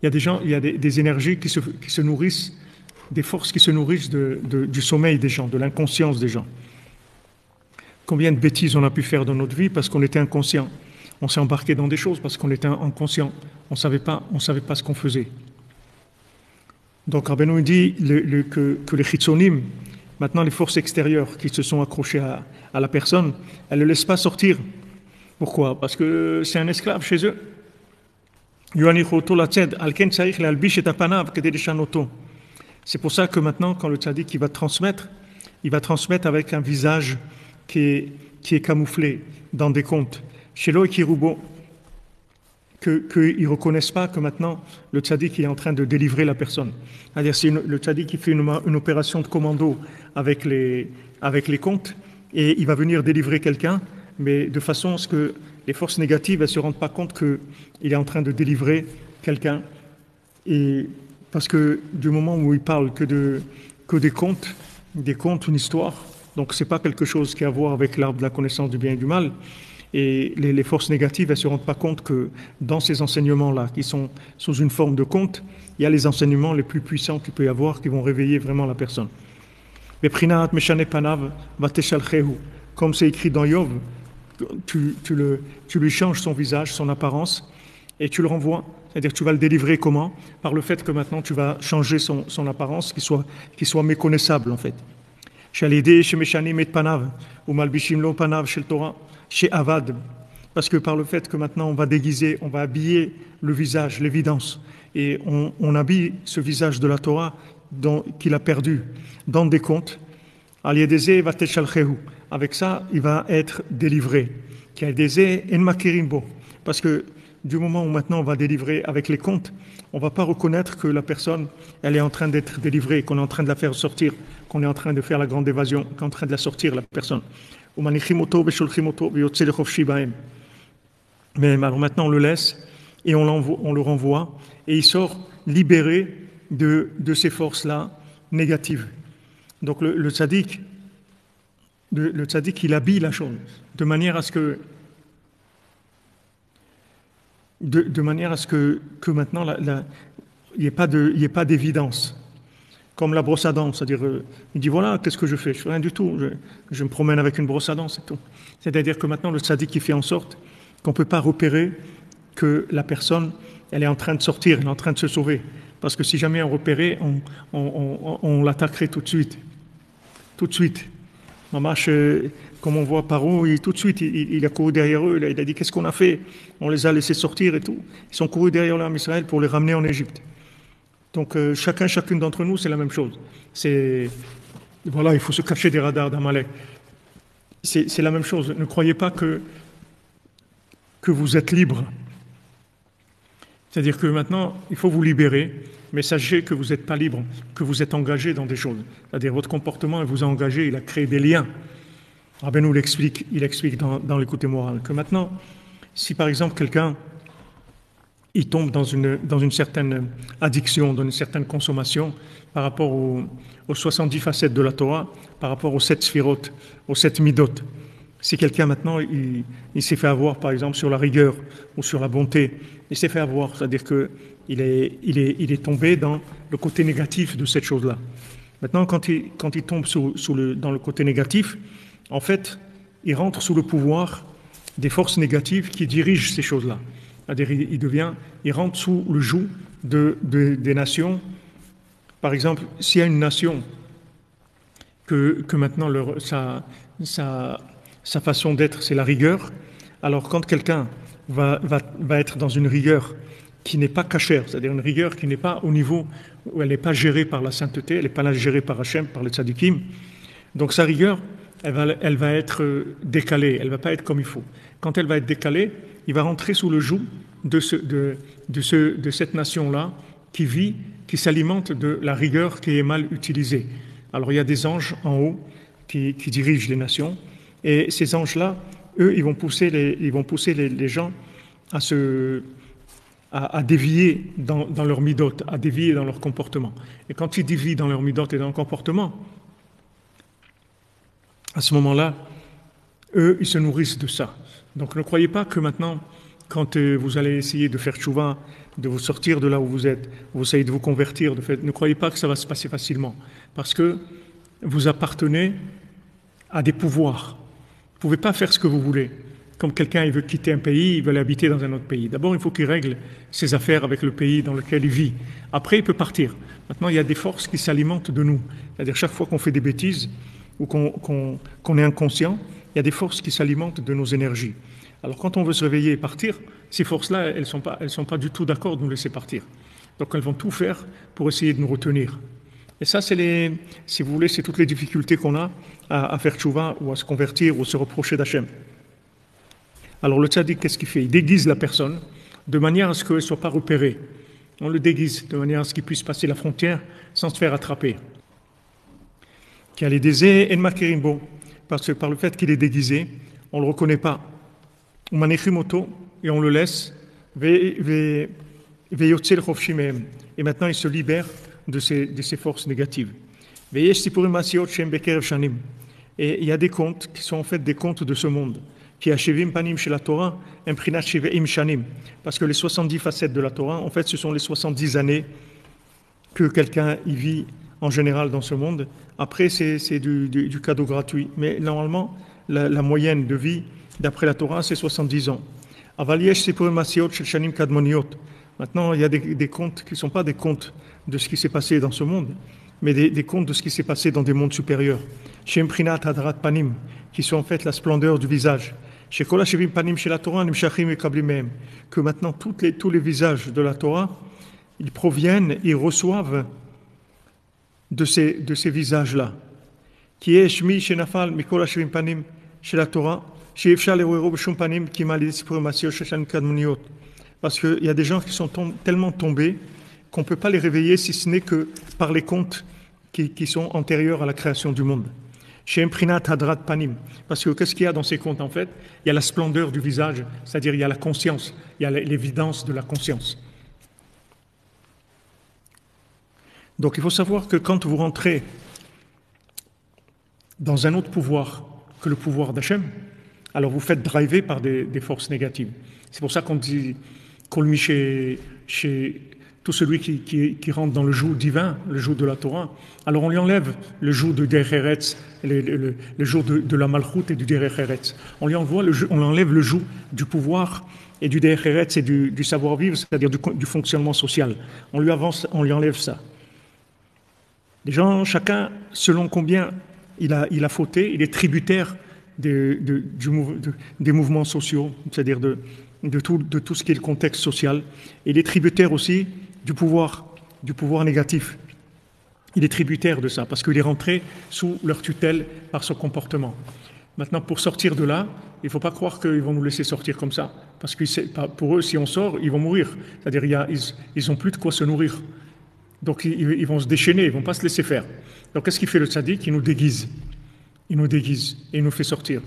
Il y a des gens, il y a des énergies qui se nourrissent, des forces qui se nourrissent du sommeil des gens, de l'inconscience des gens. Combien de bêtises on a pu faire dans notre vie parce qu'on était inconscient. On s'est embarqué dans des choses parce qu'on était inconscient. On savait pas ce qu'on faisait. Donc Rabbeinu dit que les chitzonim, maintenant les forces extérieures qui se sont accrochées à la personne, elles ne le laissent pas sortir. Pourquoi? Parce que c'est un esclave chez eux. C'est pour ça que maintenant, quand le tzaddik va transmettre avec un visage qui est camouflé dans des contes. Chez l'eau et Kirubo, qu'ils ne reconnaissent pas que maintenant le tzaddik est en train de délivrer la personne. C'est-à-dire c'est le tzaddik qui fait une opération de commando avec les contes et il va venir délivrer quelqu'un, mais de façon à ce que les forces négatives ne se rendent pas compte qu'il est en train de délivrer quelqu'un. Et parce que du moment où il parle que des contes, une histoire, donc ce n'est pas quelque chose qui a à voir avec l'arbre de la connaissance du bien et du mal. Et les forces négatives, elles ne se rendent pas compte que dans ces enseignements-là, qui sont sous une forme de conte, il y a les enseignements les plus puissants qu'il peut y avoir qui vont réveiller vraiment la personne. Comme c'est écrit dans Yov, tu lui changes son visage, son apparence, et tu le renvoies. C'est-à-dire que tu vas le délivrer comment? Par le fait que maintenant tu vas changer son apparence, qu'il soit méconnaissable en fait. Chez Avad, parce que par le fait que maintenant on va déguiser, on va habiller le visage, l'évidence, et on habille ce visage de la Torah qu'il a perdu dans des contes, avec ça il va être délivré. Parce que du moment où maintenant on va délivrer avec les contes, on ne va pas reconnaître que la personne, elle est en train d'être délivrée, qu'on est en train de la faire sortir, qu'on est en train de faire la grande évasion, qu'on est en train de la sortir, la personne. Mais alors maintenant on le laisse et on le renvoie et il sort libéré de ces forces-là négatives. Donc le tzaddik, il habille la chose de manière à ce que maintenant il n'y ait pas d'évidence. Comme la brosse à dents, c'est-à-dire, il dit voilà, qu'est-ce que je fais? Je fais rien du tout, je me promène avec une brosse à dents, c'est tout. C'est-à-dire que maintenant le tzaddik il fait en sorte qu'on ne peut pas repérer que la personne, elle est en train de sortir, elle est en train de se sauver. Parce que si jamais on repérait, on l'attaquerait tout de suite. Tout de suite. Mamache, comme on voit Paro, tout de suite, il a couru derrière eux, il a dit qu'est-ce qu'on a fait? On les a laissés sortir et tout. Ils sont courus derrière l'âme Israël pour les ramener en Égypte. Donc chacune d'entre nous, c'est la même chose. Voilà, il faut se cacher des radars d'Amalek. C'est la même chose. Ne croyez pas que vous êtes libre. C'est-à-dire que maintenant, il faut vous libérer, mais sachez que vous n'êtes pas libre, que vous êtes engagé dans des choses. C'est-à-dire votre comportement, il vous a engagé, il a créé des liens. Rabbeinu il explique dans l'écoute morale que maintenant, si par exemple quelqu'un il tombe dans une certaine addiction, dans une certaine consommation par rapport aux 70 facettes de la Torah, par rapport aux 7 sphirotes, aux 7 midot. Si quelqu'un maintenant, il s'est fait avoir par exemple sur la rigueur ou sur la bonté, il s'est fait avoir, c'est-à-dire qu'il est tombé dans le côté négatif de cette chose-là. Maintenant, quand il tombe dans le côté négatif, en fait, il rentre sous le pouvoir des forces négatives qui dirigent ces choses-là. C'est-à-dire il rentre sous le joug des nations. Par exemple, s'il y a une nation que maintenant sa façon d'être, c'est la rigueur, alors quand quelqu'un va être dans une rigueur qui n'est pas cachère, c'est-à-dire une rigueur qui n'est pas au niveau où elle n'est pas gérée par la sainteté, elle n'est pas là gérée par Hachem, par les tzadikim, donc sa rigueur, elle va être décalée, elle ne va pas être comme il faut. Quand elle va être décalée, il va rentrer sous le joug de cette nation-là qui s'alimente de la rigueur qui est mal utilisée. Alors il y a des anges en haut qui dirigent les nations, et ces anges-là, eux, ils vont pousser les gens à dévier dans leur midot, à dévier dans leur comportement. Et quand ils dévient dans leur midot et dans leur comportement, à ce moment-là, eux, ils se nourrissent de ça. Donc ne croyez pas que maintenant, quand vous allez essayer de faire tchouva, de vous sortir de là où vous êtes, vous essayez de vous convertir, ne croyez pas que ça va se passer facilement, parce que vous appartenez à des pouvoirs. Vous ne pouvez pas faire ce que vous voulez. Comme quelqu'un il veut quitter un pays, il veut habiter dans un autre pays. D'abord, il faut qu'il règle ses affaires avec le pays dans lequel il vit. Après, il peut partir. Maintenant, il y a des forces qui s'alimentent de nous. C'est-à-dire, chaque fois qu'on fait des bêtises ou qu'on est inconscient, il y a des forces qui s'alimentent de nos énergies. Alors, quand on veut se réveiller et partir, ces forces-là, elles sont pas du tout d'accord de nous laisser partir. Donc, elles vont tout faire pour essayer de nous retenir. Et ça, si vous voulez, c'est toutes les difficultés qu'on a à faire tchouva ou à se convertir ou à se reprocher d'Hachem. Alors le tzaddik, qu'est-ce qu'il fait? Il déguise la personne de manière à ce qu'elle ne soit pas repérée. On le déguise de manière à ce qu'il puisse passer la frontière sans se faire attraper. Qui a les désés et le makirimbo, parce que par le fait qu'il est déguisé, on ne le reconnaît pas. On manechimoto et on le laisse, et maintenant il se libère de ces forces négatives. Et il y a des contes qui sont en fait des contes de ce monde. Qui a Shevim Panim chez la Torah, Imprinat Shevim Shanim. Parce que les 70 facettes de la Torah, en fait, ce sont les 70 années que quelqu'un y vit en général dans ce monde. Après, c'est du cadeau gratuit. Mais normalement, la moyenne de vie, d'après la Torah, c'est 70 ans. Avaliesh Sipurim Masiot Shel Shanim Kadmoniot. Maintenant, il y a des contes qui ne sont pas des contes de ce qui s'est passé dans ce monde, mais des contes de ce qui s'est passé dans des mondes supérieurs. Shem Prinat Hadrat Panim, qui sont en fait la splendeur du visage. Chez Kol Hashevim Panim chez la Torah, Nimshachim et Kablimem, que maintenant tous les visages de la Torah, ils proviennent, ils reçoivent de ces visages-là. Qui est Shmi chez Nafal, Mikol Hashevim Panim chez la Torah, chez Efshal et Roero B'Shum Panim, qui m'a les pour Masio Shechan Kadmuniot. Parce qu'il y a des gens qui sont tellement tombés qu'on ne peut pas les réveiller si ce n'est que par les contes qui sont antérieurs à la création du monde. Chez Imprinat Hadrat Panim. Parce que qu'est-ce qu'il y a dans ces contes en fait? Il y a la splendeur du visage, c'est-à-dire il y a la conscience, il y a l'évidence de la conscience. Donc il faut savoir que quand vous rentrez dans un autre pouvoir que le pouvoir d'Hachem, alors vous faites driver par des forces négatives. C'est pour ça qu'on dit Kolmi chez tout celui qui rentre dans le joug divin, le joug de la Torah, alors on lui enlève le joug de Derech Eretz, le joug de la Malchut et du Derech Eretz. On enlève le joug du pouvoir et du Derech Eretz et du savoir-vivre, c'est-à-dire du fonctionnement social. On lui enlève ça. Les gens, chacun, selon combien il a fauté, il est tributaire des mouvements sociaux, c'est-à-dire de tout ce qui est le contexte social. Et il est tributaire aussi du pouvoir négatif. Il est tributaire de ça, parce qu'il est rentré sous leur tutelle par son comportement. Maintenant, pour sortir de là, il ne faut pas croire qu'ils vont nous laisser sortir comme ça, parce que pour eux, si on sort, ils vont mourir. C'est-à-dire ils n'ont plus de quoi se nourrir. Donc ils vont se déchaîner, ils ne vont pas se laisser faire. Donc qu'est-ce qu'il fait le tzaddik? Il nous déguise et il nous fait sortir.